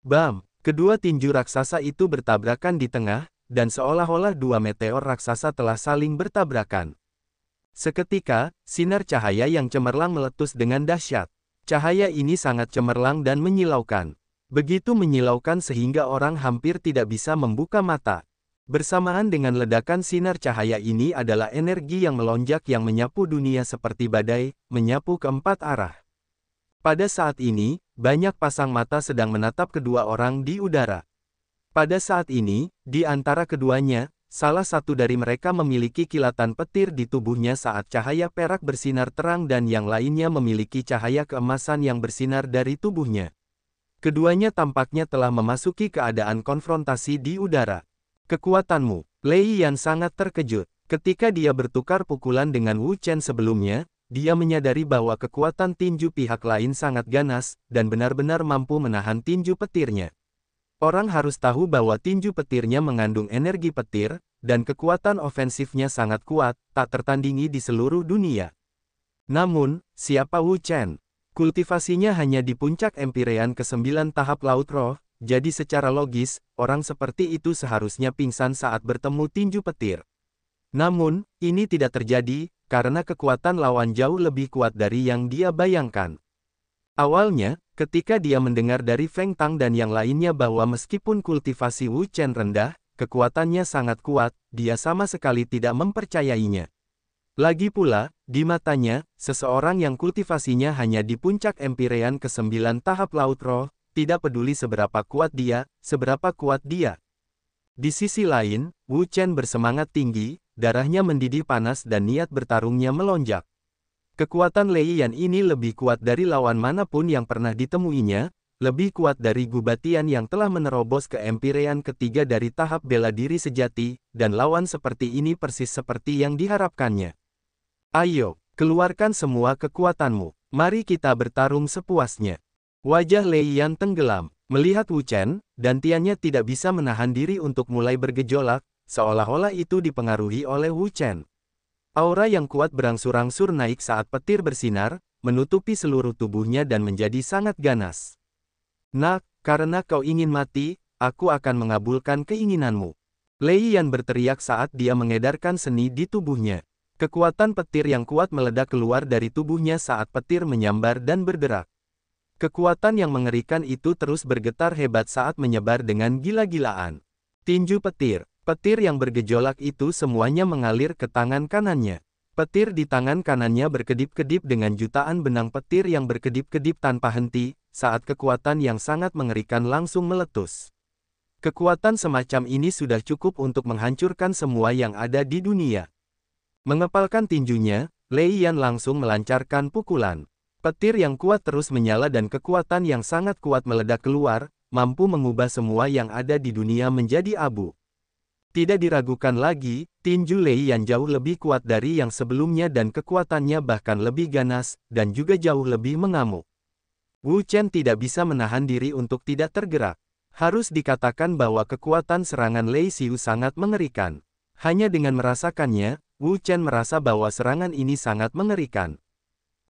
Bam! Kedua tinju raksasa itu bertabrakan di tengah, dan seolah-olah dua meteor raksasa telah saling bertabrakan. Seketika, sinar cahaya yang cemerlang meletus dengan dahsyat. Cahaya ini sangat cemerlang dan menyilaukan. Begitu menyilaukan sehingga orang hampir tidak bisa membuka mata. Bersamaan dengan ledakan sinar cahaya ini adalah energi yang melonjak yang menyapu dunia seperti badai, menyapu keempat arah. Pada saat ini, banyak pasang mata sedang menatap kedua orang di udara. Pada saat ini, di antara keduanya, salah satu dari mereka memiliki kilatan petir di tubuhnya saat cahaya perak bersinar terang dan yang lainnya memiliki cahaya keemasan yang bersinar dari tubuhnya. Keduanya tampaknya telah memasuki keadaan konfrontasi di udara. Kekuatanmu, Lei Yan sangat terkejut. Ketika dia bertukar pukulan dengan Wu Chen sebelumnya, dia menyadari bahwa kekuatan tinju pihak lain sangat ganas, dan benar-benar mampu menahan tinju petirnya. Orang harus tahu bahwa tinju petirnya mengandung energi petir, dan kekuatan ofensifnya sangat kuat, tak tertandingi di seluruh dunia. Namun, siapa Wu Chen? Kultivasinya hanya di puncak Empyrean ke-9 tahap Laut Roh, jadi secara logis, orang seperti itu seharusnya pingsan saat bertemu tinju petir. Namun, ini tidak terjadi, karena kekuatan lawan jauh lebih kuat dari yang dia bayangkan. Awalnya, ketika dia mendengar dari Feng Tang dan yang lainnya bahwa meskipun kultivasi Wu Chen rendah, kekuatannya sangat kuat, dia sama sekali tidak mempercayainya. Lagi pula, di matanya, seseorang yang kultivasinya hanya di puncak Empyrean ke-9 tahap Laut Roh, tidak peduli seberapa kuat dia. Di sisi lain, Wu Chen bersemangat tinggi, darahnya mendidih panas dan niat bertarungnya melonjak. Kekuatan Lei Yan ini lebih kuat dari lawan manapun yang pernah ditemuinya, lebih kuat dari Gubatian yang telah menerobos ke Empyrean ketiga dari tahap bela diri sejati, dan lawan seperti ini persis seperti yang diharapkannya. Ayo, keluarkan semua kekuatanmu, mari kita bertarung sepuasnya. Wajah Lei Yan tenggelam, melihat Wu Chen, dan Tiannya tidak bisa menahan diri untuk mulai bergejolak, seolah-olah itu dipengaruhi oleh Wu Chen. Aura yang kuat berangsur-angsur naik saat petir bersinar, menutupi seluruh tubuhnya dan menjadi sangat ganas. Nak, karena kau ingin mati, aku akan mengabulkan keinginanmu. Lei Yan berteriak saat dia mengedarkan seni di tubuhnya. Kekuatan petir yang kuat meledak keluar dari tubuhnya saat petir menyambar dan berderak. Kekuatan yang mengerikan itu terus bergetar hebat saat menyebar dengan gila-gilaan. Tinju petir. Petir yang bergejolak itu semuanya mengalir ke tangan kanannya. Petir di tangan kanannya berkedip-kedip dengan jutaan benang petir yang berkedip-kedip tanpa henti, saat kekuatan yang sangat mengerikan langsung meletus. Kekuatan semacam ini sudah cukup untuk menghancurkan semua yang ada di dunia. Mengepalkan tinjunya, Lei Yan langsung melancarkan pukulan. Petir yang kuat terus menyala dan kekuatan yang sangat kuat meledak keluar, mampu mengubah semua yang ada di dunia menjadi abu. Tidak diragukan lagi, tinju Lei Yan jauh lebih kuat dari yang sebelumnya dan kekuatannya bahkan lebih ganas, dan juga jauh lebih mengamuk. Wu Chen tidak bisa menahan diri untuk tidak tergerak. Harus dikatakan bahwa kekuatan serangan Lei Xiu sangat mengerikan. Hanya dengan merasakannya, Wu Chen merasa bahwa serangan ini sangat mengerikan.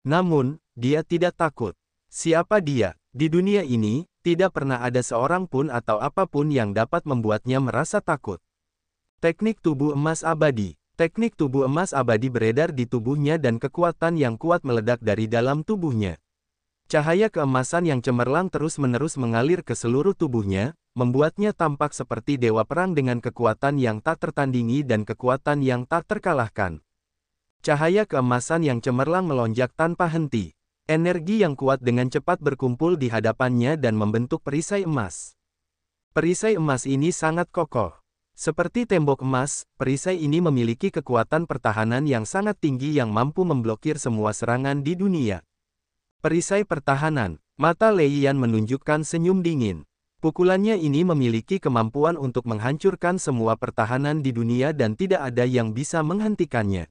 Namun, dia tidak takut. Siapa dia? Di dunia ini, tidak pernah ada seorang pun atau apapun yang dapat membuatnya merasa takut. Teknik tubuh emas abadi. Teknik tubuh emas abadi beredar di tubuhnya dan kekuatan yang kuat meledak dari dalam tubuhnya. Cahaya keemasan yang cemerlang terus-menerus mengalir ke seluruh tubuhnya, membuatnya tampak seperti dewa perang dengan kekuatan yang tak tertandingi dan kekuatan yang tak terkalahkan. Cahaya keemasan yang cemerlang melonjak tanpa henti. Energi yang kuat dengan cepat berkumpul di hadapannya dan membentuk perisai emas. Perisai emas ini sangat kokoh. Seperti tembok emas, perisai ini memiliki kekuatan pertahanan yang sangat tinggi yang mampu memblokir semua serangan di dunia. Perisai pertahanan. Mata Lei Yan menunjukkan senyum dingin. Pukulannya ini memiliki kemampuan untuk menghancurkan semua pertahanan di dunia dan tidak ada yang bisa menghentikannya.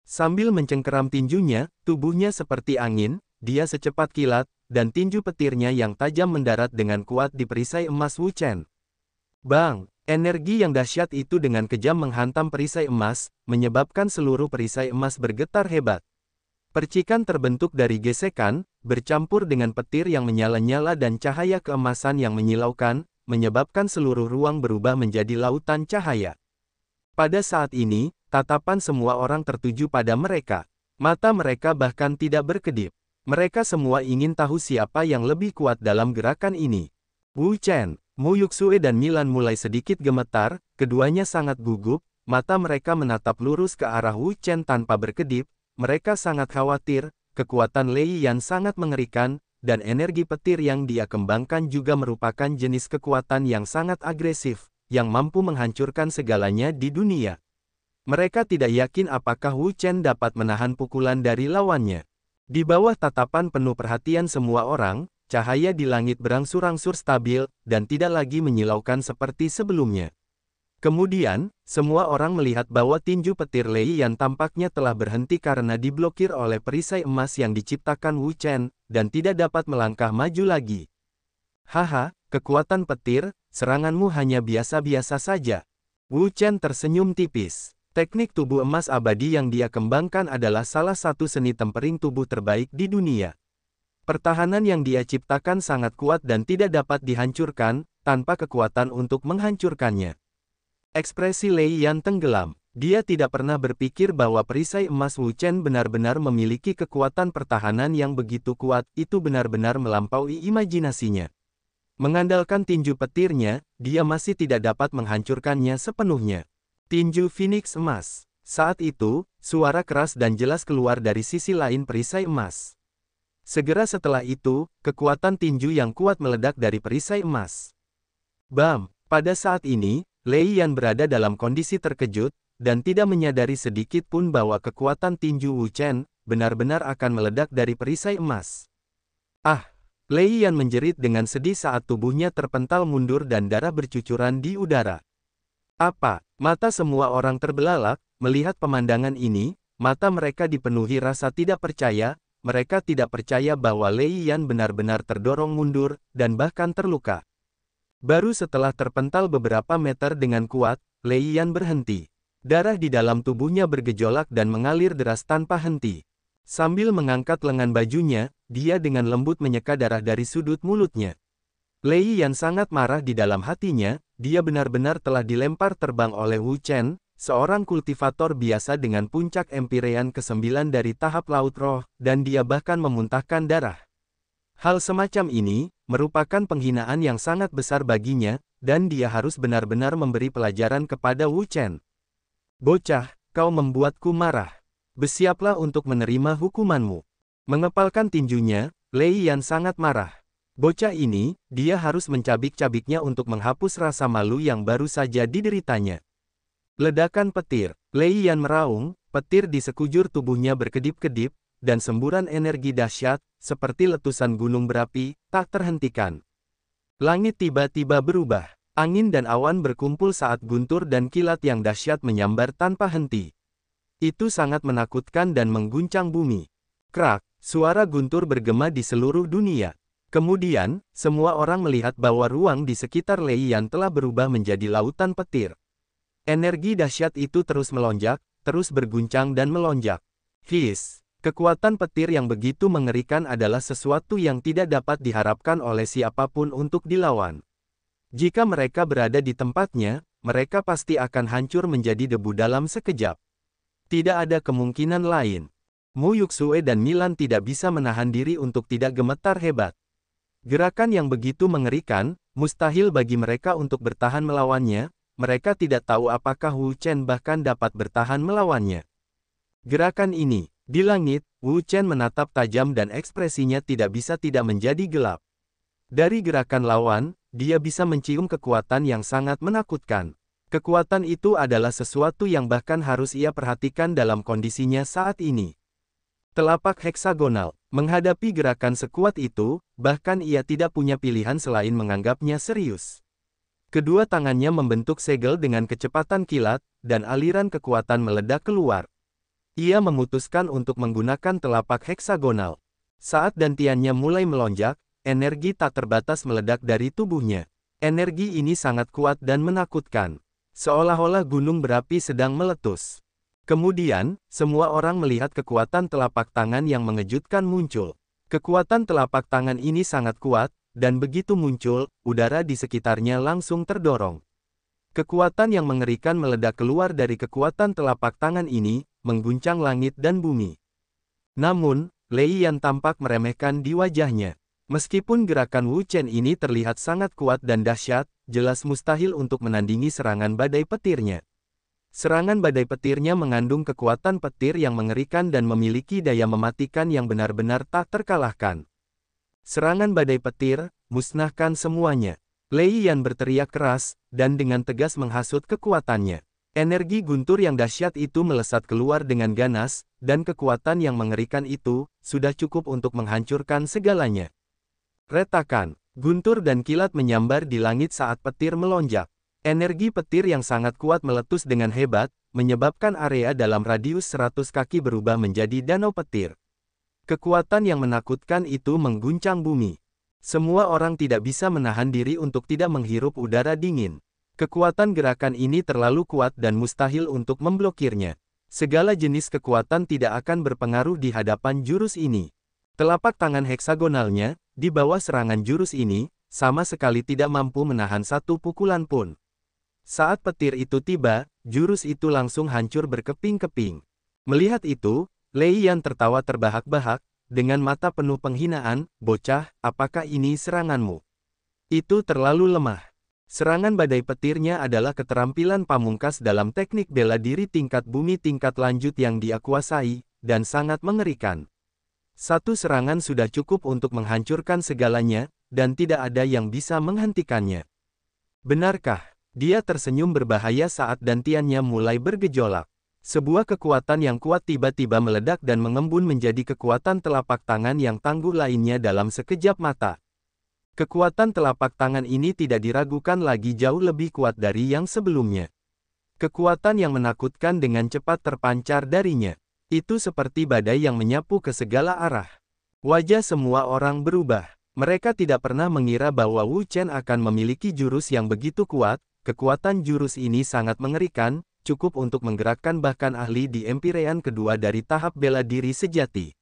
Sambil mencengkeram tinjunya, tubuhnya seperti angin, dia secepat kilat, dan tinju petirnya yang tajam mendarat dengan kuat di perisai emas Wu Chen. Bang! Energi yang dahsyat itu dengan kejam menghantam perisai emas, menyebabkan seluruh perisai emas bergetar hebat. Percikan terbentuk dari gesekan, bercampur dengan petir yang menyala-nyala dan cahaya keemasan yang menyilaukan, menyebabkan seluruh ruang berubah menjadi lautan cahaya. Pada saat ini, tatapan semua orang tertuju pada mereka. Mata mereka bahkan tidak berkedip. Mereka semua ingin tahu siapa yang lebih kuat dalam gerakan ini. Wu Chen, Mu Yuxue dan Milan mulai sedikit gemetar, keduanya sangat gugup, mata mereka menatap lurus ke arah Wu Chen tanpa berkedip, mereka sangat khawatir, kekuatan Lei Yan sangat mengerikan, dan energi petir yang dia kembangkan juga merupakan jenis kekuatan yang sangat agresif, yang mampu menghancurkan segalanya di dunia. Mereka tidak yakin apakah Wu Chen dapat menahan pukulan dari lawannya. Di bawah tatapan penuh perhatian semua orang, cahaya di langit berangsur-angsur stabil, dan tidak lagi menyilaukan seperti sebelumnya. Kemudian, semua orang melihat bahwa tinju petir Lei Yan tampaknya telah berhenti karena diblokir oleh perisai emas yang diciptakan Wu Chen, dan tidak dapat melangkah maju lagi. Haha, kekuatan petir, seranganmu hanya biasa-biasa saja. Wu Chen tersenyum tipis. Teknik tubuh emas abadi yang dia kembangkan adalah salah satu seni tempering tubuh terbaik di dunia. Pertahanan yang dia ciptakan sangat kuat dan tidak dapat dihancurkan, tanpa kekuatan untuk menghancurkannya. Ekspresi Lei Yan tenggelam. Dia tidak pernah berpikir bahwa perisai emas Wu Chen benar-benar memiliki kekuatan pertahanan yang begitu kuat, itu benar-benar melampaui imajinasinya. Mengandalkan tinju petirnya, dia masih tidak dapat menghancurkannya sepenuhnya. Tinju Phoenix Emas. Saat itu, suara keras dan jelas keluar dari sisi lain perisai emas. Segera setelah itu, kekuatan tinju yang kuat meledak dari perisai emas. Bam! Pada saat ini, Lei Yan berada dalam kondisi terkejut, dan tidak menyadari sedikit pun bahwa kekuatan tinju Wu Chen benar-benar akan meledak dari perisai emas. Ah! Lei Yan menjerit dengan sedih saat tubuhnya terpental mundur dan darah bercucuran di udara. Apa? Mata semua orang terbelalak, melihat pemandangan ini, mata mereka dipenuhi rasa tidak percaya. Mereka tidak percaya bahwa Lei Yan benar-benar terdorong mundur, dan bahkan terluka. Baru setelah terpental beberapa meter dengan kuat, Lei Yan berhenti. Darah di dalam tubuhnya bergejolak dan mengalir deras tanpa henti. Sambil mengangkat lengan bajunya, dia dengan lembut menyeka darah dari sudut mulutnya. Lei Yan sangat marah di dalam hatinya, dia benar-benar telah dilempar terbang oleh Wu Chen, seorang kultivator biasa dengan puncak Empyrean ke-9 dari tahap Laut Roh, dan dia bahkan memuntahkan darah. Hal semacam ini, merupakan penghinaan yang sangat besar baginya, dan dia harus benar-benar memberi pelajaran kepada Wu Chen. Bocah, kau membuatku marah. Bersiaplah untuk menerima hukumanmu. Mengepalkan tinjunya, Lei Yan sangat marah. Bocah ini, dia harus mencabik-cabiknya untuk menghapus rasa malu yang baru saja dideritanya. Ledakan petir. Lei Yan meraung, petir di sekujur tubuhnya berkedip-kedip, dan semburan energi dahsyat, seperti letusan gunung berapi, tak terhentikan. Langit tiba-tiba berubah. Angin dan awan berkumpul saat guntur dan kilat yang dahsyat menyambar tanpa henti. Itu sangat menakutkan dan mengguncang bumi. Krak, suara guntur bergema di seluruh dunia. Kemudian, semua orang melihat bahwa ruang di sekitar Lei Yan telah berubah menjadi lautan petir. Energi dahsyat itu terus melonjak, terus berguncang dan melonjak. His, kekuatan petir yang begitu mengerikan adalah sesuatu yang tidak dapat diharapkan oleh siapapun untuk dilawan. Jika mereka berada di tempatnya, mereka pasti akan hancur menjadi debu dalam sekejap. Tidak ada kemungkinan lain. Mu Yuxue dan Milan tidak bisa menahan diri untuk tidak gemetar hebat. Gerakan yang begitu mengerikan, mustahil bagi mereka untuk bertahan melawannya. Mereka tidak tahu apakah Wu Chen bahkan dapat bertahan melawannya. Gerakan ini, di langit, Wu Chen menatap tajam dan ekspresinya tidak bisa tidak menjadi gelap. Dari gerakan lawan, dia bisa mencium kekuatan yang sangat menakutkan. Kekuatan itu adalah sesuatu yang bahkan harus ia perhatikan dalam kondisinya saat ini. Telapak heksagonal, menghadapi gerakan sekuat itu, bahkan ia tidak punya pilihan selain menganggapnya serius. Kedua tangannya membentuk segel dengan kecepatan kilat, dan aliran kekuatan meledak keluar. Ia memutuskan untuk menggunakan telapak heksagonal. Saat dantiannya mulai melonjak, energi tak terbatas meledak dari tubuhnya. Energi ini sangat kuat dan menakutkan. Seolah-olah gunung berapi sedang meletus. Kemudian, semua orang melihat kekuatan telapak tangan yang mengejutkan muncul. Kekuatan telapak tangan ini sangat kuat, dan begitu muncul, udara di sekitarnya langsung terdorong. Kekuatan yang mengerikan meledak keluar dari kekuatan telapak tangan ini, mengguncang langit dan bumi. Namun, Lei Yan tampak meremehkan di wajahnya. Meskipun gerakan Wu Chen ini terlihat sangat kuat dan dahsyat, jelas mustahil untuk menandingi serangan badai petirnya. Serangan badai petirnya mengandung kekuatan petir yang mengerikan dan memiliki daya mematikan yang benar-benar tak terkalahkan. Serangan badai petir, musnahkan semuanya. Lei Yan berteriak keras, dan dengan tegas menghasut kekuatannya. Energi guntur yang dahsyat itu melesat keluar dengan ganas, dan kekuatan yang mengerikan itu, sudah cukup untuk menghancurkan segalanya. Retakan, guntur dan kilat menyambar di langit saat petir melonjak. Energi petir yang sangat kuat meletus dengan hebat, menyebabkan area dalam radius 100 kaki berubah menjadi danau petir. Kekuatan yang menakutkan itu mengguncang bumi. Semua orang tidak bisa menahan diri untuk tidak menghirup udara dingin. Kekuatan gerakan ini terlalu kuat dan mustahil untuk memblokirnya. Segala jenis kekuatan tidak akan berpengaruh di hadapan jurus ini. Telapak tangan heksagonalnya, di bawah serangan jurus ini, sama sekali tidak mampu menahan satu pukulan pun. Saat petir itu tiba, jurus itu langsung hancur berkeping-keping. Melihat itu, Lei Yan tertawa terbahak-bahak, dengan mata penuh penghinaan, "Bocah, apakah ini seranganmu? Itu terlalu lemah." Serangan badai petirnya adalah keterampilan pamungkas dalam teknik bela diri tingkat bumi tingkat lanjut yang dia kuasai, dan sangat mengerikan. Satu serangan sudah cukup untuk menghancurkan segalanya, dan tidak ada yang bisa menghentikannya. Benarkah? Dia tersenyum berbahaya saat dantiannya mulai bergejolak. Sebuah kekuatan yang kuat tiba-tiba meledak dan mengembun menjadi kekuatan telapak tangan yang tangguh lainnya dalam sekejap mata. Kekuatan telapak tangan ini tidak diragukan lagi jauh lebih kuat dari yang sebelumnya. Kekuatan yang menakutkan dengan cepat terpancar darinya. Itu seperti badai yang menyapu ke segala arah. Wajah semua orang berubah. Mereka tidak pernah mengira bahwa Wu Chen akan memiliki jurus yang begitu kuat. Kekuatan jurus ini sangat mengerikan, cukup untuk menggerakkan bahkan ahli di Empyrean kedua dari tahap bela diri sejati.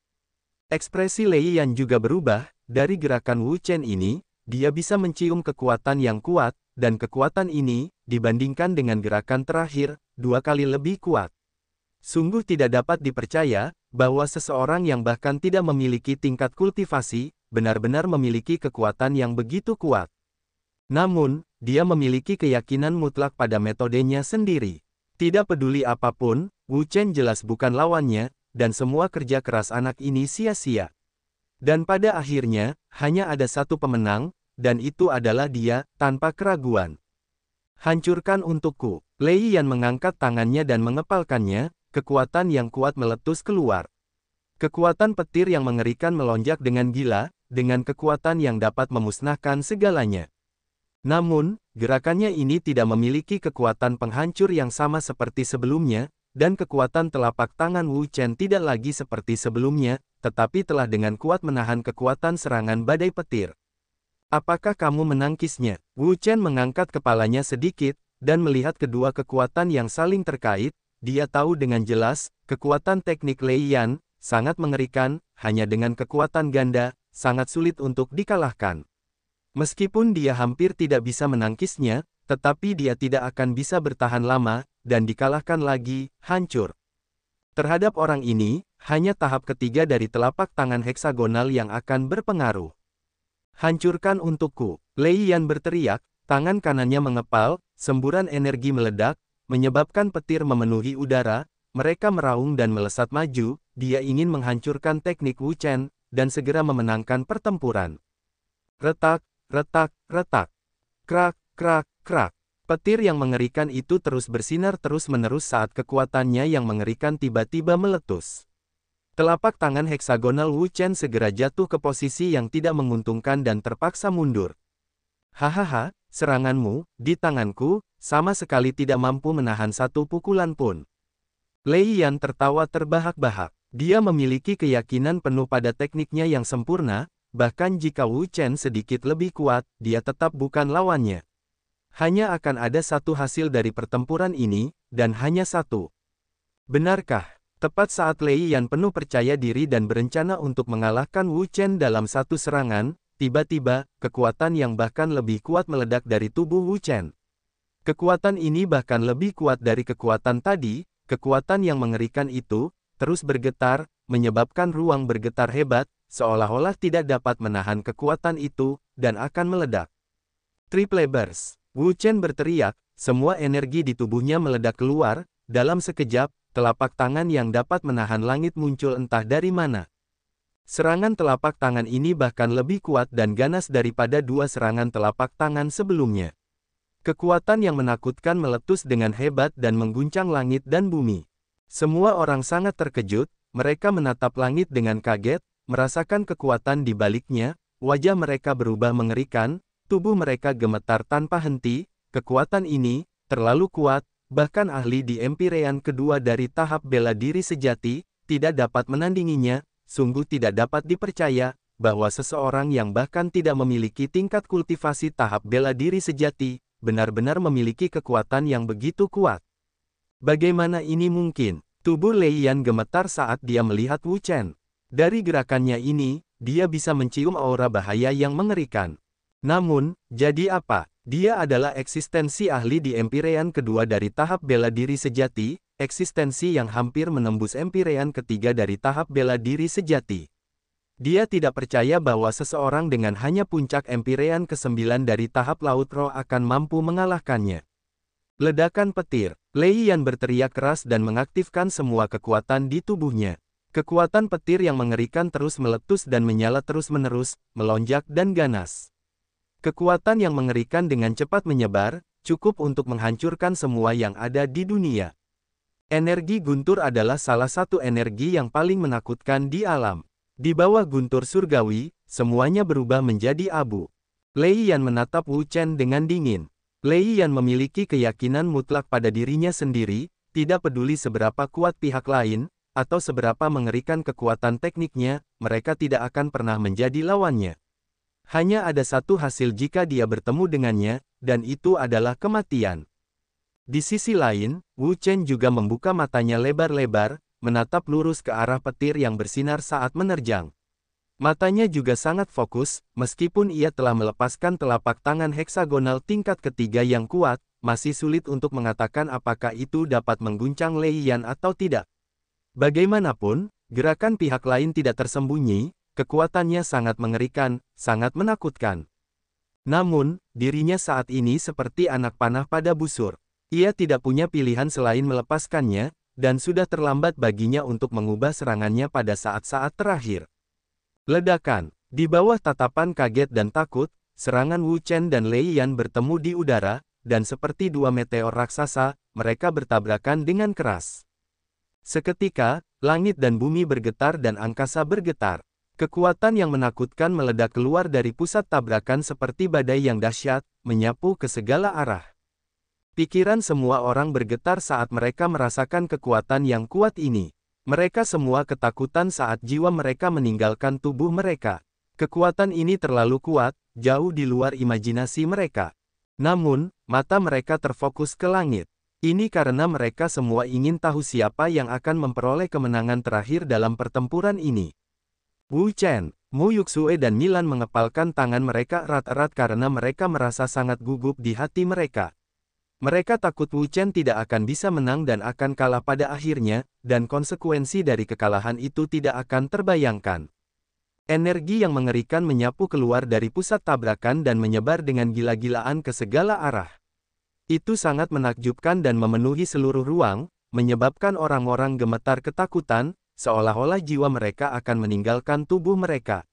Ekspresi Lei Yan juga berubah. Dari gerakan Wu Chen ini, dia bisa mencium kekuatan yang kuat, dan kekuatan ini, dibandingkan dengan gerakan terakhir, 2 kali lebih kuat. Sungguh tidak dapat dipercaya, bahwa seseorang yang bahkan tidak memiliki tingkat kultivasi, benar-benar memiliki kekuatan yang begitu kuat. Namun, dia memiliki keyakinan mutlak pada metodenya sendiri. Tidak peduli apapun, Wu Chen jelas bukan lawannya, dan semua kerja keras anak ini sia-sia. Dan pada akhirnya, hanya ada satu pemenang, dan itu adalah dia, tanpa keraguan. Hancurkan untukku. Lei Yan mengangkat tangannya dan mengepalkannya. Kekuatan yang kuat meletus keluar. Kekuatan petir yang mengerikan melonjak dengan gila, dengan kekuatan yang dapat memusnahkan segalanya. Namun, gerakannya ini tidak memiliki kekuatan penghancur yang sama seperti sebelumnya, dan kekuatan telapak tangan Wu Chen tidak lagi seperti sebelumnya, tetapi telah dengan kuat menahan kekuatan serangan badai petir. "Apakah kamu menangkisnya?" Wu Chen mengangkat kepalanya sedikit, dan melihat kedua kekuatan yang saling terkait. Dia tahu dengan jelas, kekuatan teknik Lei Yan, sangat mengerikan, hanya dengan kekuatan ganda, sangat sulit untuk dikalahkan. Meskipun dia hampir tidak bisa menangkisnya, tetapi dia tidak akan bisa bertahan lama, dan dikalahkan lagi, hancur. Terhadap orang ini, hanya tahap ketiga dari telapak tangan heksagonal yang akan berpengaruh. "Hancurkan untukku." Lei Yan berteriak, tangan kanannya mengepal, semburan energi meledak, menyebabkan petir memenuhi udara, mereka meraung dan melesat maju, dia ingin menghancurkan teknik Wu Chen, dan segera memenangkan pertempuran. Retak, retak, retak. Krak, krak, krak. Petir yang mengerikan itu terus bersinar terus-menerus saat kekuatannya yang mengerikan tiba-tiba meletus. Telapak tangan heksagonal Wu Chen segera jatuh ke posisi yang tidak menguntungkan dan terpaksa mundur. "Hahaha, seranganmu, di tanganku, sama sekali tidak mampu menahan satu pukulan pun." Lei Yan tertawa terbahak-bahak. Dia memiliki keyakinan penuh pada tekniknya yang sempurna, bahkan jika Wu Chen sedikit lebih kuat, dia tetap bukan lawannya. Hanya akan ada satu hasil dari pertempuran ini, dan hanya satu. Benarkah? Tepat saat Lei Yan penuh percaya diri dan berencana untuk mengalahkan Wu Chen dalam satu serangan, tiba-tiba, kekuatan yang bahkan lebih kuat meledak dari tubuh Wu Chen. Kekuatan ini bahkan lebih kuat dari kekuatan tadi, kekuatan yang mengerikan itu, terus bergetar, menyebabkan ruang bergetar hebat, seolah-olah tidak dapat menahan kekuatan itu, dan akan meledak. Triple Burst. Wu Chen berteriak, semua energi di tubuhnya meledak keluar, dalam sekejap, telapak tangan yang dapat menahan langit muncul entah dari mana. Serangan telapak tangan ini bahkan lebih kuat dan ganas daripada dua serangan telapak tangan sebelumnya. Kekuatan yang menakutkan meletus dengan hebat dan mengguncang langit dan bumi. Semua orang sangat terkejut, mereka menatap langit dengan kaget, merasakan kekuatan di baliknya, wajah mereka berubah mengerikan, tubuh mereka gemetar tanpa henti, kekuatan ini, terlalu kuat, bahkan ahli di Empyrean kedua dari tahap bela diri sejati, tidak dapat menandinginya, sungguh tidak dapat dipercaya, bahwa seseorang yang bahkan tidak memiliki tingkat kultivasi tahap bela diri sejati, benar-benar memiliki kekuatan yang begitu kuat. Bagaimana ini mungkin? Tubuh Lei Yan gemetar saat dia melihat Wu Chen. Dari gerakannya ini, dia bisa mencium aura bahaya yang mengerikan. Namun, jadi apa? Dia adalah eksistensi ahli di Empyrean kedua dari tahap bela diri sejati, eksistensi yang hampir menembus Empyrean ketiga dari tahap bela diri sejati. Dia tidak percaya bahwa seseorang dengan hanya puncak Empyrean ke-9 dari tahap Laut Roh akan mampu mengalahkannya. Ledakan petir. Lei Yan berteriak keras dan mengaktifkan semua kekuatan di tubuhnya. Kekuatan petir yang mengerikan terus meletus dan menyala terus-menerus, melonjak dan ganas. Kekuatan yang mengerikan dengan cepat menyebar, cukup untuk menghancurkan semua yang ada di dunia. Energi guntur adalah salah satu energi yang paling menakutkan di alam. Di bawah guntur surgawi, semuanya berubah menjadi abu. Lei Yan menatap Wu Chen dengan dingin. Lei Yan memiliki keyakinan mutlak pada dirinya sendiri, tidak peduli seberapa kuat pihak lain, atau seberapa mengerikan kekuatan tekniknya, mereka tidak akan pernah menjadi lawannya. Hanya ada satu hasil jika dia bertemu dengannya, dan itu adalah kematian. Di sisi lain, Wu Chen juga membuka matanya lebar-lebar, menatap lurus ke arah petir yang bersinar saat menerjang. Matanya juga sangat fokus, meskipun ia telah melepaskan telapak tangan heksagonal tingkat ketiga yang kuat, masih sulit untuk mengatakan apakah itu dapat mengguncang Lei Yan atau tidak. Bagaimanapun, gerakan pihak lain tidak tersembunyi, kekuatannya sangat mengerikan, sangat menakutkan. Namun, dirinya saat ini seperti anak panah pada busur. Ia tidak punya pilihan selain melepaskannya, dan sudah terlambat baginya untuk mengubah serangannya pada saat-saat terakhir. Ledakan. Di bawah tatapan kaget dan takut, serangan Wu Chen dan Lei Yan bertemu di udara, dan seperti dua meteor raksasa, mereka bertabrakan dengan keras. Seketika, langit dan bumi bergetar dan angkasa bergetar. Kekuatan yang menakutkan meledak keluar dari pusat tabrakan seperti badai yang dahsyat, menyapu ke segala arah. Pikiran semua orang bergetar saat mereka merasakan kekuatan yang kuat ini. Mereka semua ketakutan saat jiwa mereka meninggalkan tubuh mereka. Kekuatan ini terlalu kuat, jauh di luar imajinasi mereka. Namun, mata mereka terfokus ke langit. Ini karena mereka semua ingin tahu siapa yang akan memperoleh kemenangan terakhir dalam pertempuran ini. Wu Chen, Mu Yuxue dan Milan mengepalkan tangan mereka erat-erat karena mereka merasa sangat gugup di hati mereka. Mereka takut Wu Chen tidak akan bisa menang dan akan kalah pada akhirnya, dan konsekuensi dari kekalahan itu tidak akan terbayangkan. Energi yang mengerikan menyapu keluar dari pusat tabrakan dan menyebar dengan gila-gilaan ke segala arah. Itu sangat menakjubkan dan memenuhi seluruh ruang, menyebabkan orang-orang gemetar ketakutan, seolah-olah jiwa mereka akan meninggalkan tubuh mereka.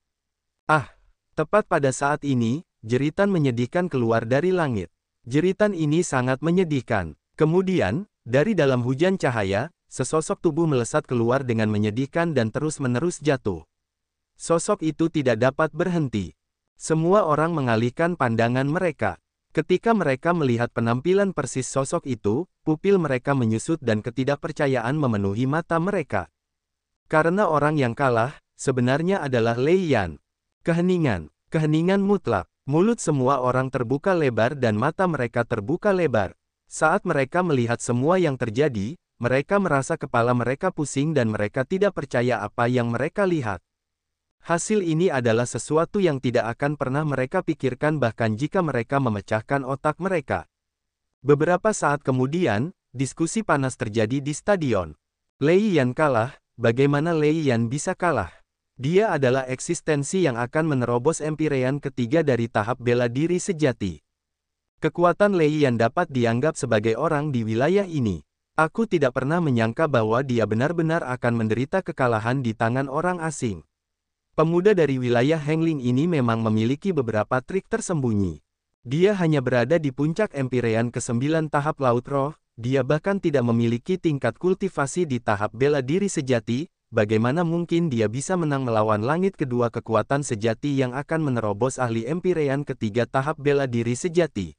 Ah! Tepat pada saat ini, jeritan menyedihkan keluar dari langit. Jeritan ini sangat menyedihkan. Kemudian, dari dalam hujan cahaya, sesosok tubuh melesat keluar dengan menyedihkan dan terus-menerus jatuh. Sosok itu tidak dapat berhenti. Semua orang mengalihkan pandangan mereka. Ketika mereka melihat penampilan persis sosok itu, pupil mereka menyusut dan ketidakpercayaan memenuhi mata mereka. Karena orang yang kalah, sebenarnya adalah Lei Yan. Keheningan, keheningan mutlak. Mulut semua orang terbuka lebar dan mata mereka terbuka lebar. Saat mereka melihat semua yang terjadi, mereka merasa kepala mereka pusing dan mereka tidak percaya apa yang mereka lihat. Hasil ini adalah sesuatu yang tidak akan pernah mereka pikirkan bahkan jika mereka memecahkan otak mereka. Beberapa saat kemudian, diskusi panas terjadi di stadion. Lei Yan kalah, bagaimana Lei Yan bisa kalah? Dia adalah eksistensi yang akan menerobos Empyrean ketiga dari tahap bela diri sejati. Kekuatan Lei Yan dapat dianggap sebagai orang di wilayah ini. Aku tidak pernah menyangka bahwa dia benar-benar akan menderita kekalahan di tangan orang asing. Pemuda dari wilayah Hengling ini memang memiliki beberapa trik tersembunyi. Dia hanya berada di puncak Empyrean ke-9 tahap Laut Roh, dia bahkan tidak memiliki tingkat kultivasi di tahap bela diri sejati, bagaimana mungkin dia bisa menang melawan langit kedua kekuatan sejati yang akan menerobos ahli Empyrean ketiga tahap bela diri sejati.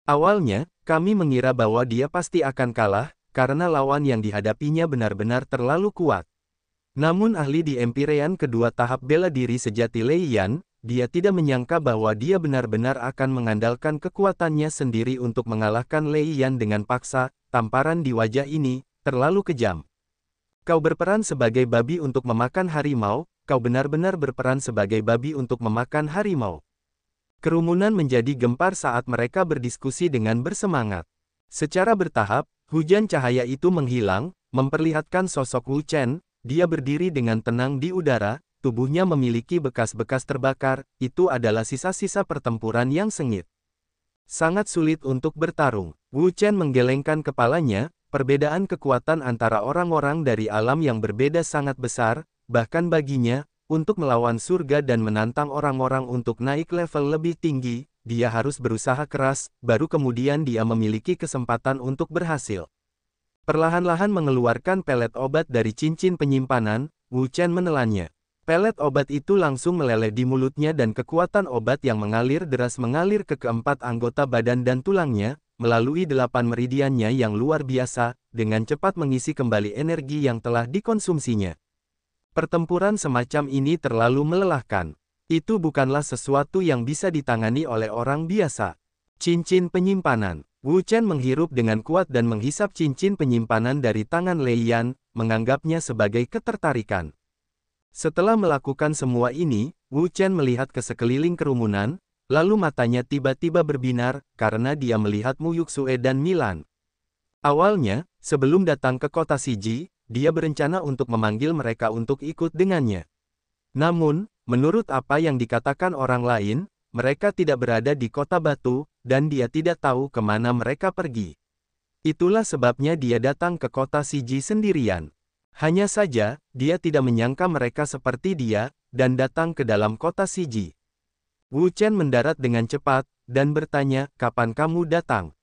Awalnya, kami mengira bahwa dia pasti akan kalah, karena lawan yang dihadapinya benar-benar terlalu kuat. Namun ahli di Empyrean kedua tahap bela diri sejati Lei Yan, dia tidak menyangka bahwa dia benar-benar akan mengandalkan kekuatannya sendiri untuk mengalahkan Lei Yan dengan paksa. Tamparan di wajah ini terlalu kejam. Kau berperan sebagai babi untuk memakan harimau, kau benar-benar berperan sebagai babi untuk memakan harimau. Kerumunan menjadi gempar saat mereka berdiskusi dengan bersemangat. Secara bertahap, hujan cahaya itu menghilang, memperlihatkan sosok Wu Chen. Dia berdiri dengan tenang di udara, tubuhnya memiliki bekas-bekas terbakar, itu adalah sisa-sisa pertempuran yang sengit. Sangat sulit untuk bertarung. Wu Chen menggelengkan kepalanya, perbedaan kekuatan antara orang-orang dari alam yang berbeda sangat besar, bahkan baginya, untuk melawan surga dan menantang orang-orang untuk naik level lebih tinggi, dia harus berusaha keras, baru kemudian dia memiliki kesempatan untuk berhasil. Perlahan-lahan mengeluarkan pelet obat dari cincin penyimpanan, Wu Chen menelannya. Pelet obat itu langsung meleleh di mulutnya dan kekuatan obat yang mengalir deras mengalir ke keempat anggota badan dan tulangnya, melalui 8 meridiannya yang luar biasa, dengan cepat mengisi kembali energi yang telah dikonsumsinya. Pertempuran semacam ini terlalu melelahkan. Itu bukanlah sesuatu yang bisa ditangani oleh orang biasa. Cincin penyimpanan. Wu Chen menghirup dengan kuat dan menghisap cincin penyimpanan dari tangan Lei Yan, menganggapnya sebagai ketertarikan. Setelah melakukan semua ini, Wu Chen melihat ke sekeliling kerumunan, lalu matanya tiba-tiba berbinar, karena dia melihat Mu Yuxue dan Milan. Awalnya, sebelum datang ke kota Siji, dia berencana untuk memanggil mereka untuk ikut dengannya. Namun, menurut apa yang dikatakan orang lain, mereka tidak berada di kota batu, dan dia tidak tahu kemana mereka pergi. Itulah sebabnya dia datang ke kota Siji sendirian. Hanya saja, dia tidak menyangka mereka seperti dia, dan datang ke dalam kota Siji. Wu Chen mendarat dengan cepat, dan bertanya, "Kapan kamu datang?"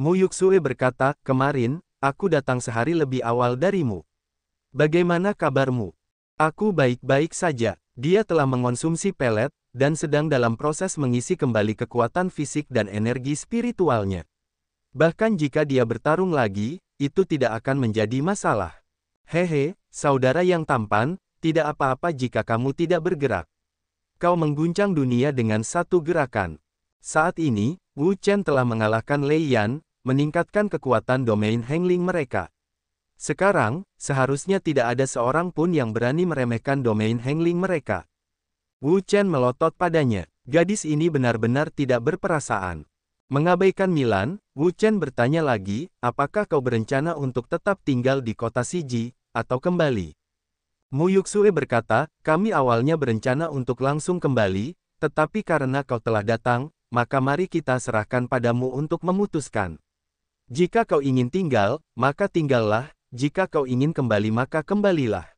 Mu Yuxue berkata, "Kemarin, aku datang sehari lebih awal darimu. Bagaimana kabarmu?" "Aku baik-baik saja." Dia telah mengonsumsi pelet, dan sedang dalam proses mengisi kembali kekuatan fisik dan energi spiritualnya. Bahkan jika dia bertarung lagi, itu tidak akan menjadi masalah. "Hehe, saudara yang tampan, tidak apa-apa jika kamu tidak bergerak. Kau mengguncang dunia dengan satu gerakan." Saat ini, Wu Chen telah mengalahkan Lei Yan, meningkatkan kekuatan domain Hengling mereka. Sekarang, seharusnya tidak ada seorang pun yang berani meremehkan domain Hengling mereka. Wu Chen melotot padanya. Gadis ini benar-benar tidak berperasaan. Mengabaikan Milan, Wu Chen bertanya lagi, "Apakah kau berencana untuk tetap tinggal di kota Siji, atau kembali?" Mu Yuxue berkata, "Kami awalnya berencana untuk langsung kembali, tetapi karena kau telah datang, maka mari kita serahkan padamu untuk memutuskan. Jika kau ingin tinggal, maka tinggallah, jika kau ingin kembali maka kembalilah.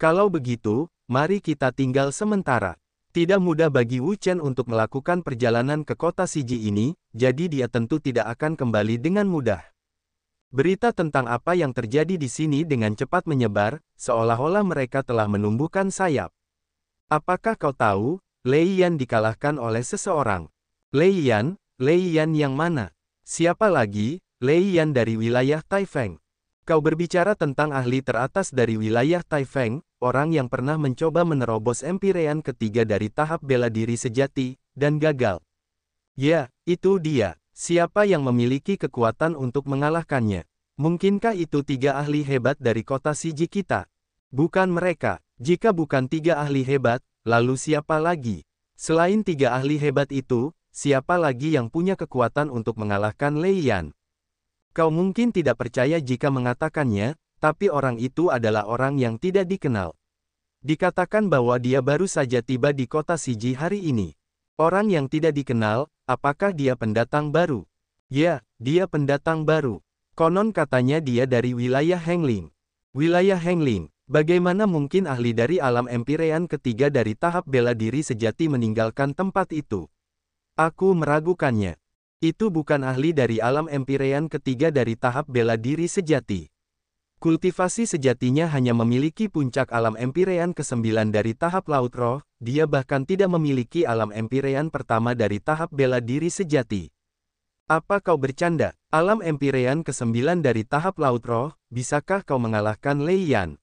Kalau begitu, mari kita tinggal sementara." Tidak mudah bagi Wu Chen untuk melakukan perjalanan ke kota Siji ini, jadi dia tentu tidak akan kembali dengan mudah. Berita tentang apa yang terjadi di sini dengan cepat menyebar, seolah-olah mereka telah menumbuhkan sayap. "Apakah kau tahu, Lei Yan dikalahkan oleh seseorang?" "Lei Yan? Lei Yan yang mana?" "Siapa lagi? Lei Yan dari wilayah Taifeng." "Kau berbicara tentang ahli teratas dari wilayah Taifeng, orang yang pernah mencoba menerobos Empyrean ketiga dari tahap bela diri sejati, dan gagal." "Ya, itu dia. Siapa yang memiliki kekuatan untuk mengalahkannya?" Mungkinkah itu 3 ahli hebat dari kota Siji kita? Bukan mereka. Jika bukan 3 ahli hebat, lalu siapa lagi? Selain 3 ahli hebat itu, siapa lagi yang punya kekuatan untuk mengalahkan Lei Yan? Kau mungkin tidak percaya jika mengatakannya, tapi orang itu adalah orang yang tidak dikenal. Dikatakan bahwa dia baru saja tiba di kota Siji hari ini. Orang yang tidak dikenal, apakah dia pendatang baru? Ya, dia pendatang baru. Konon katanya dia dari wilayah Hengling. Wilayah Hengling, bagaimana mungkin ahli dari alam Empyrean ketiga dari tahap bela diri sejati meninggalkan tempat itu? Aku meragukannya. Itu bukan ahli dari alam Empyrean ketiga dari tahap bela diri sejati. Kultivasi sejatinya hanya memiliki puncak alam Empyrean ke-9 dari tahap laut roh, dia bahkan tidak memiliki alam Empyrean pertama dari tahap bela diri sejati. Apa kau bercanda? Alam Empyrean ke-9 dari tahap laut roh, bisakah kau mengalahkan Lei Yan?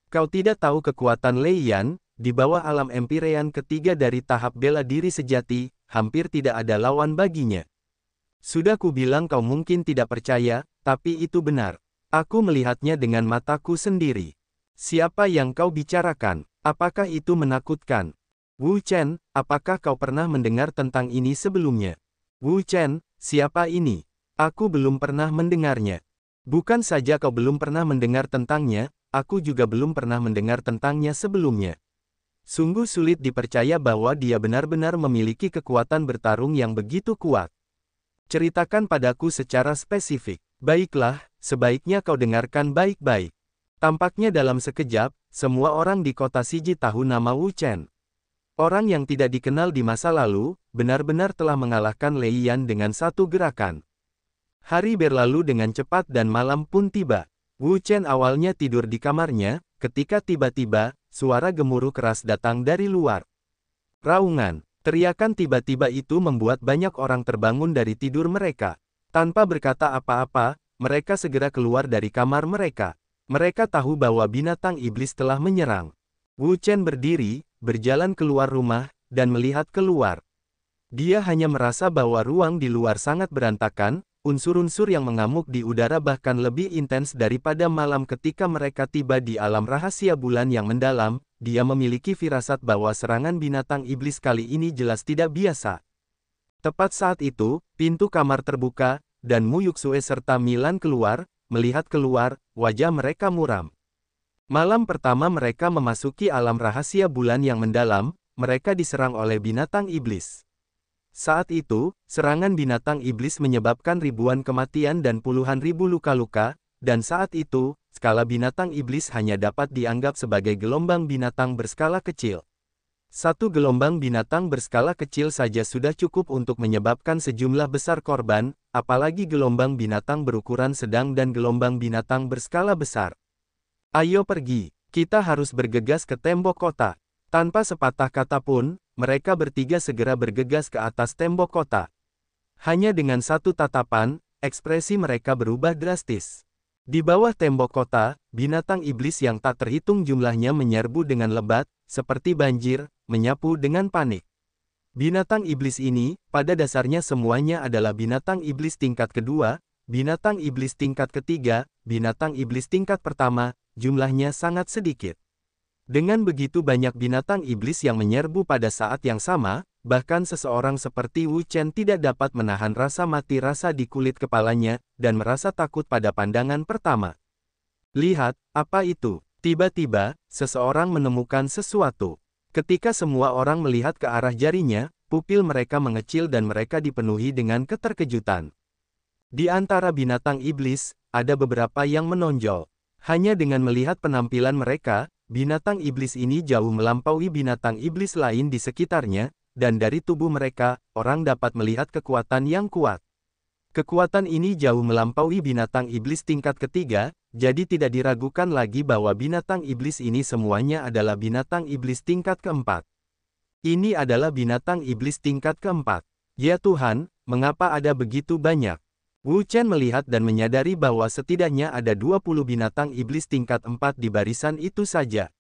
Kau tidak tahu kekuatan Lei Yan, di bawah alam Empyrean ketiga dari tahap bela diri sejati, hampir tidak ada lawan baginya. Sudah kubilang kau mungkin tidak percaya, tapi itu benar. Aku melihatnya dengan mataku sendiri. Siapa yang kau bicarakan? Apakah itu menakutkan? Wu Chen, apakah kau pernah mendengar tentang ini sebelumnya? Wu Chen, siapa ini? Aku belum pernah mendengarnya. Bukan saja kau belum pernah mendengar tentangnya, aku juga belum pernah mendengar tentangnya sebelumnya. Sungguh sulit dipercaya bahwa dia benar-benar memiliki kekuatan bertarung yang begitu kuat. Ceritakan padaku secara spesifik. Baiklah, sebaiknya kau dengarkan baik-baik. Tampaknya dalam sekejap, semua orang di kota Siji tahu nama Wu Chen. Orang yang tidak dikenal di masa lalu, benar-benar telah mengalahkan Lei Yan dengan satu gerakan. Hari berlalu dengan cepat dan malam pun tiba. Wu Chen awalnya tidur di kamarnya, ketika tiba-tiba, suara gemuruh keras datang dari luar. Raungan, teriakan tiba-tiba itu membuat banyak orang terbangun dari tidur mereka. Tanpa berkata apa-apa, mereka segera keluar dari kamar mereka. Mereka tahu bahwa binatang iblis telah menyerang. Wu Chen berdiri, berjalan keluar rumah, dan melihat keluar. Dia hanya merasa bahwa ruang di luar sangat berantakan, unsur-unsur yang mengamuk di udara bahkan lebih intens daripada malam ketika mereka tiba di alam rahasia bulan yang mendalam. Dia memiliki firasat bahwa serangan binatang iblis kali ini jelas tidak biasa. Tepat saat itu, pintu kamar terbuka, dan Mu Yuxue serta Milan keluar. Melihat keluar, wajah mereka muram. Malam pertama mereka memasuki alam rahasia bulan yang mendalam, mereka diserang oleh binatang iblis. Saat itu, serangan binatang iblis menyebabkan ribuan kematian dan puluhan ribu luka-luka, dan saat itu, skala binatang iblis hanya dapat dianggap sebagai gelombang binatang berskala kecil. Satu gelombang binatang berskala kecil saja sudah cukup untuk menyebabkan sejumlah besar korban, apalagi gelombang binatang berukuran sedang dan gelombang binatang berskala besar. Ayo pergi, kita harus bergegas ke tembok kota. Tanpa sepatah kata pun, mereka bertiga segera bergegas ke atas tembok kota. Hanya dengan satu tatapan, ekspresi mereka berubah drastis. Di bawah tembok kota, binatang iblis yang tak terhitung jumlahnya menyerbu dengan lebat, seperti banjir, menyapu dengan panik. Binatang iblis ini, pada dasarnya semuanya adalah binatang iblis tingkat kedua, binatang iblis tingkat ketiga, binatang iblis tingkat pertama, jumlahnya sangat sedikit. Dengan begitu banyak binatang iblis yang menyerbu pada saat yang sama, bahkan seseorang seperti Wu Chen tidak dapat menahan rasa mati rasa di kulit kepalanya, dan merasa takut pada pandangan pertama. Lihat, apa itu? Tiba-tiba, seseorang menemukan sesuatu. Ketika semua orang melihat ke arah jarinya, pupil mereka mengecil dan mereka dipenuhi dengan keterkejutan. Di antara binatang iblis, ada beberapa yang menonjol. Hanya dengan melihat penampilan mereka, binatang iblis ini jauh melampaui binatang iblis lain di sekitarnya, dan dari tubuh mereka, orang dapat melihat kekuatan yang kuat. Kekuatan ini jauh melampaui binatang iblis tingkat ketiga, jadi tidak diragukan lagi bahwa binatang iblis ini semuanya adalah binatang iblis tingkat keempat. Ini adalah binatang iblis tingkat keempat. Ya Tuhan, mengapa ada begitu banyak? Wu Chen melihat dan menyadari bahwa setidaknya ada 20 binatang iblis tingkat 4 di barisan itu saja.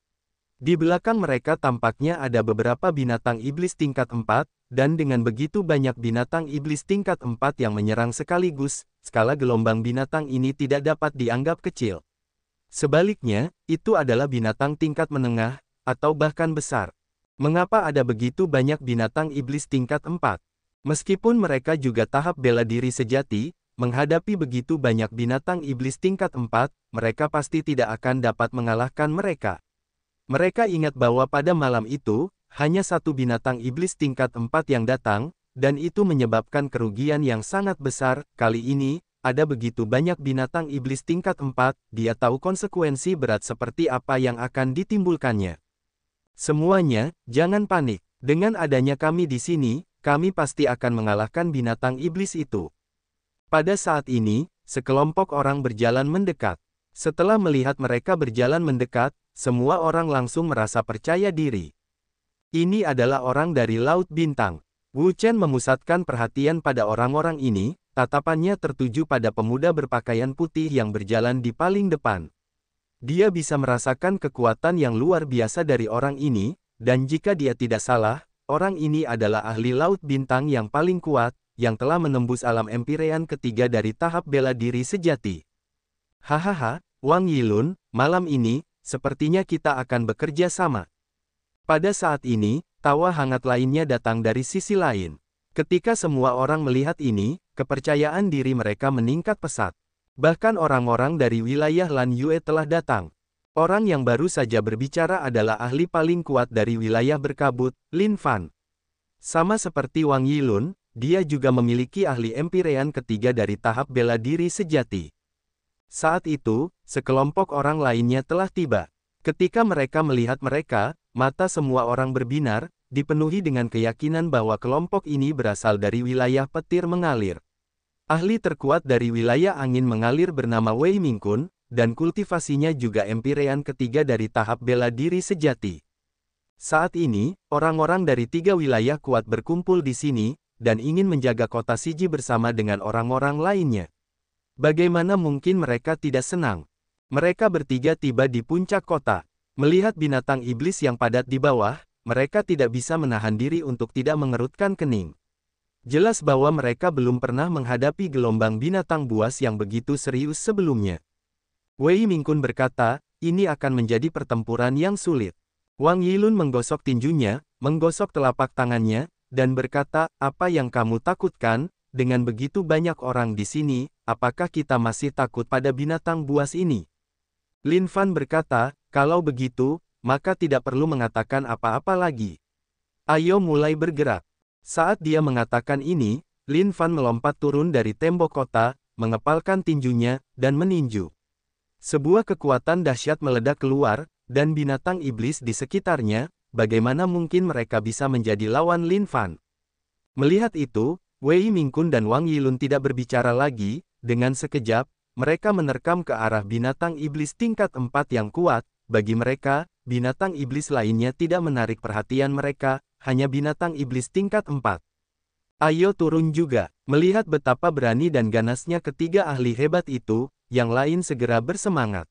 Di belakang mereka tampaknya ada beberapa binatang iblis tingkat 4, dan dengan begitu banyak binatang iblis tingkat 4 yang menyerang sekaligus, skala gelombang binatang ini tidak dapat dianggap kecil. Sebaliknya, itu adalah binatang tingkat menengah, atau bahkan besar. Mengapa ada begitu banyak binatang iblis tingkat 4? Meskipun mereka juga tahap bela diri sejati, menghadapi begitu banyak binatang iblis tingkat 4, mereka pasti tidak akan dapat mengalahkan mereka. Mereka ingat bahwa pada malam itu, hanya satu binatang iblis tingkat 4 yang datang, dan itu menyebabkan kerugian yang sangat besar. Kali ini, ada begitu banyak binatang iblis tingkat 4, dia tahu konsekuensi berat seperti apa yang akan ditimbulkannya. Semuanya, jangan panik. Dengan adanya kami di sini, kami pasti akan mengalahkan binatang iblis itu. Pada saat ini, sekelompok orang berjalan mendekat. Setelah melihat mereka berjalan mendekat, semua orang langsung merasa percaya diri. Ini adalah orang dari Laut Bintang. Wu Chen memusatkan perhatian pada orang-orang ini, tatapannya tertuju pada pemuda berpakaian putih yang berjalan di paling depan. Dia bisa merasakan kekuatan yang luar biasa dari orang ini, dan jika dia tidak salah, orang ini adalah ahli Laut Bintang yang paling kuat, yang telah menembus alam Empirean ketiga dari tahap bela diri sejati. Hahaha, Wang Yilun, malam ini, sepertinya kita akan bekerja sama. Pada saat ini, tawa hangat lainnya datang dari sisi lain. Ketika semua orang melihat ini, kepercayaan diri mereka meningkat pesat. Bahkan orang-orang dari wilayah Lan Yue telah datang. Orang yang baru saja berbicara adalah ahli paling kuat dari wilayah berkabut, Lin Fan. Sama seperti Wang Yilun, dia juga memiliki ahli Empirean ketiga dari tahap bela diri sejati. Saat itu, sekelompok orang lainnya telah tiba. Ketika mereka melihat mereka, mata semua orang berbinar, dipenuhi dengan keyakinan bahwa kelompok ini berasal dari wilayah petir mengalir. Ahli terkuat dari wilayah angin mengalir bernama Wei Mingkun, dan kultivasinya juga Empirean ketiga dari tahap bela diri sejati. Saat ini, orang-orang dari 3 wilayah kuat berkumpul di sini, dan ingin menjaga kota Siji bersama dengan orang-orang lainnya. Bagaimana mungkin mereka tidak senang? Mereka bertiga tiba di puncak kota. Melihat binatang iblis yang padat di bawah, mereka tidak bisa menahan diri untuk tidak mengerutkan kening. Jelas bahwa mereka belum pernah menghadapi gelombang binatang buas yang begitu serius sebelumnya. Wei Mingkun berkata, ini akan menjadi pertempuran yang sulit. Wang Yilun menggosok tinjunya, menggosok telapak tangannya, dan berkata, apa yang kamu takutkan? Dengan begitu banyak orang di sini, apakah kita masih takut pada binatang buas ini? Lin Fan berkata, kalau begitu, maka tidak perlu mengatakan apa-apa lagi. Ayo mulai bergerak. Saat dia mengatakan ini, Lin Fan melompat turun dari tembok kota, mengepalkan tinjunya, dan meninju. Sebuah kekuatan dahsyat meledak keluar, dan binatang iblis di sekitarnya, bagaimana mungkin mereka bisa menjadi lawan Lin Fan? Melihat itu, Wei Mingkun dan Wang Yilun tidak berbicara lagi, dengan sekejap, mereka menerkam ke arah binatang iblis tingkat 4 yang kuat. Bagi mereka, binatang iblis lainnya tidak menarik perhatian mereka, hanya binatang iblis tingkat 4. Ayo turun juga. Melihat betapa berani dan ganasnya ketiga ahli hebat itu, yang lain segera bersemangat.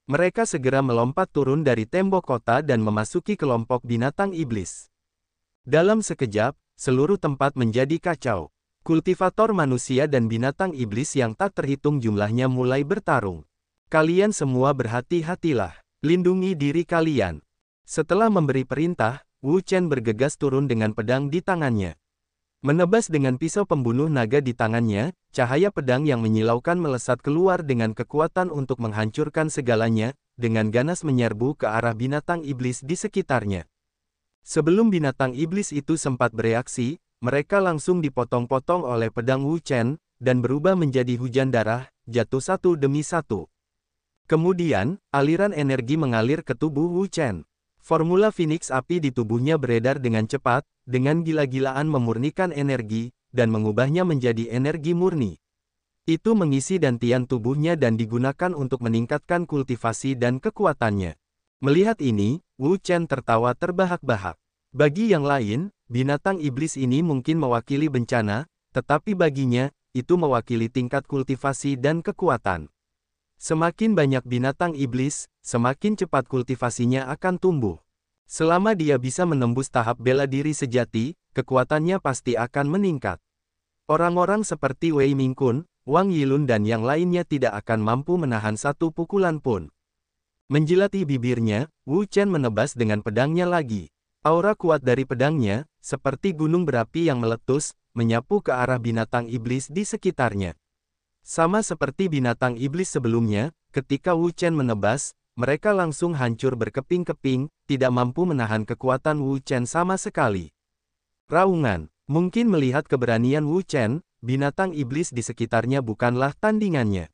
Mereka segera melompat turun dari tembok kota dan memasuki kelompok binatang iblis. Dalam sekejap, seluruh tempat menjadi kacau. Kultivator manusia dan binatang iblis yang tak terhitung jumlahnya mulai bertarung. Kalian semua berhati-hatilah. Lindungi diri kalian. Setelah memberi perintah, Wu Chen bergegas turun dengan pedang di tangannya. Menebas dengan pisau pembunuh naga di tangannya, cahaya pedang yang menyilaukan melesat keluar dengan kekuatan untuk menghancurkan segalanya, dengan ganas menyerbu ke arah binatang iblis di sekitarnya. Sebelum binatang iblis itu sempat bereaksi, mereka langsung dipotong-potong oleh pedang Wu Chen, dan berubah menjadi hujan darah, jatuh satu demi satu. Kemudian, aliran energi mengalir ke tubuh Wu Chen. Formula Phoenix api di tubuhnya beredar dengan cepat, dengan gila-gilaan memurnikan energi, dan mengubahnya menjadi energi murni. Itu mengisi dantian tubuhnya dan digunakan untuk meningkatkan kultivasi dan kekuatannya. Melihat ini, Wu Chen tertawa terbahak-bahak. Bagi yang lain, binatang iblis ini mungkin mewakili bencana, tetapi baginya, itu mewakili tingkat kultivasi dan kekuatan. Semakin banyak binatang iblis, semakin cepat kultivasinya akan tumbuh. Selama dia bisa menembus tahap bela diri sejati, kekuatannya pasti akan meningkat. Orang-orang seperti Wei Mingkun, Wang Yilun dan yang lainnya tidak akan mampu menahan satu pukulan pun. Menjilati bibirnya, Wu Chen menebas dengan pedangnya lagi. Aura kuat dari pedangnya, seperti gunung berapi yang meletus, menyapu ke arah binatang iblis di sekitarnya. Sama seperti binatang iblis sebelumnya, ketika Wu Chen menebas, mereka langsung hancur berkeping-keping, tidak mampu menahan kekuatan Wu Chen sama sekali. Raungan, mungkin melihat keberanian Wu Chen, binatang iblis di sekitarnya bukanlah tandingannya.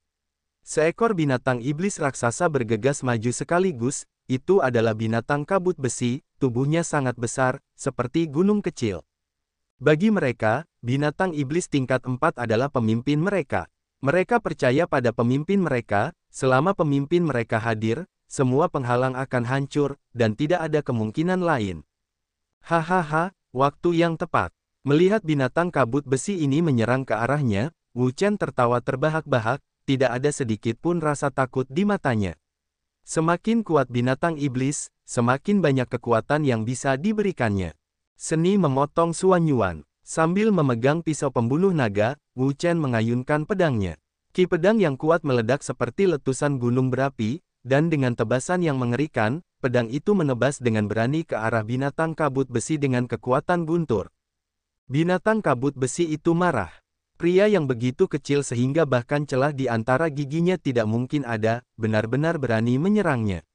Seekor binatang iblis raksasa bergegas maju sekaligus, itu adalah binatang kabut besi, tubuhnya sangat besar, seperti gunung kecil. Bagi mereka, binatang iblis tingkat 4 adalah pemimpin mereka. Mereka percaya pada pemimpin mereka, selama pemimpin mereka hadir, semua penghalang akan hancur, dan tidak ada kemungkinan lain. Hahaha, waktu yang tepat. Melihat binatang kabut besi ini menyerang ke arahnya, Wu Chen tertawa terbahak-bahak, tidak ada sedikit pun rasa takut di matanya. Semakin kuat binatang iblis, semakin banyak kekuatan yang bisa diberikannya. Seni memotong Suanyuan. Sambil memegang pisau pembunuh naga, Wu Chen mengayunkan pedangnya. Ki pedang yang kuat meledak seperti letusan gunung berapi, dan dengan tebasan yang mengerikan, pedang itu menebas dengan berani ke arah binatang kabut besi dengan kekuatan guntur. Binatang kabut besi itu marah. Pria yang begitu kecil sehingga bahkan celah di antara giginya tidak mungkin ada, benar-benar berani menyerangnya.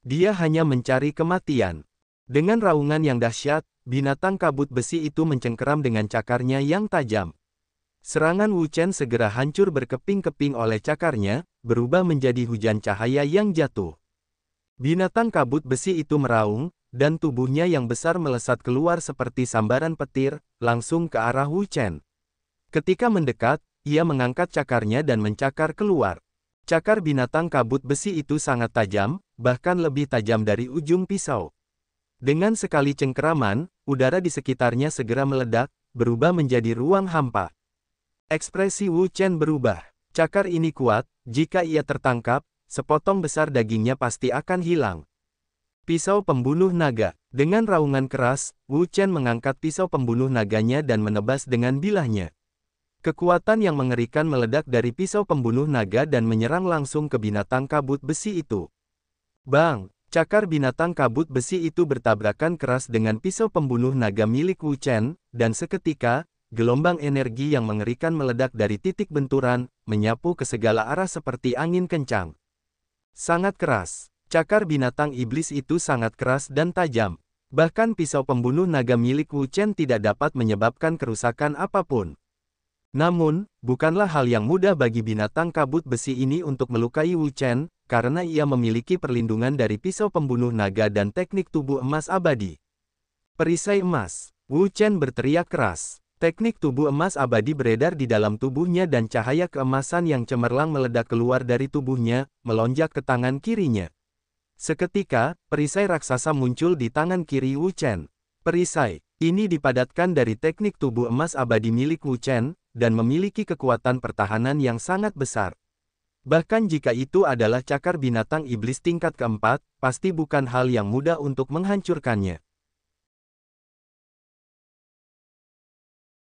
Dia hanya mencari kematian. Dengan raungan yang dahsyat, binatang kabut besi itu mencengkeram dengan cakarnya yang tajam. Serangan Wu Chen segera hancur berkeping-keping oleh cakarnya, berubah menjadi hujan cahaya yang jatuh. Binatang kabut besi itu meraung, dan tubuhnya yang besar melesat keluar seperti sambaran petir, langsung ke arah Wu Chen. Ketika mendekat, ia mengangkat cakarnya dan mencakar keluar. Cakar binatang kabut besi itu sangat tajam, bahkan lebih tajam dari ujung pisau. Dengan sekali cengkeraman, udara di sekitarnya segera meledak, berubah menjadi ruang hampa. Ekspresi Wu Chen berubah. Cakar ini kuat, jika ia tertangkap, sepotong besar dagingnya pasti akan hilang. Pisau pembunuh naga. Dengan raungan keras, Wu Chen mengangkat pisau pembunuh naganya dan menebas dengan bilahnya. Kekuatan yang mengerikan meledak dari pisau pembunuh naga dan menyerang langsung ke binatang kabut besi itu. Bang! Cakar binatang kabut besi itu bertabrakan keras dengan pisau pembunuh naga milik Wu Chen, dan seketika, gelombang energi yang mengerikan meledak dari titik benturan, menyapu ke segala arah seperti angin kencang. Sangat keras. Cakar binatang iblis itu sangat keras dan tajam. Bahkan pisau pembunuh naga milik Wu Chen tidak dapat menyebabkan kerusakan apapun. Namun, bukanlah hal yang mudah bagi binatang kabut besi ini untuk melukai Wu Chen, karena ia memiliki perlindungan dari pisau pembunuh naga dan teknik tubuh emas abadi. Perisai emas. Wu Chen berteriak keras. Teknik tubuh emas abadi beredar di dalam tubuhnya dan cahaya keemasan yang cemerlang meledak keluar dari tubuhnya, melonjak ke tangan kirinya. Seketika, perisai raksasa muncul di tangan kiri Wu Chen. Perisai ini dipadatkan dari teknik tubuh emas abadi milik Wu Chen, dan memiliki kekuatan pertahanan yang sangat besar. Bahkan jika itu adalah cakar binatang iblis tingkat keempat, pasti bukan hal yang mudah untuk menghancurkannya.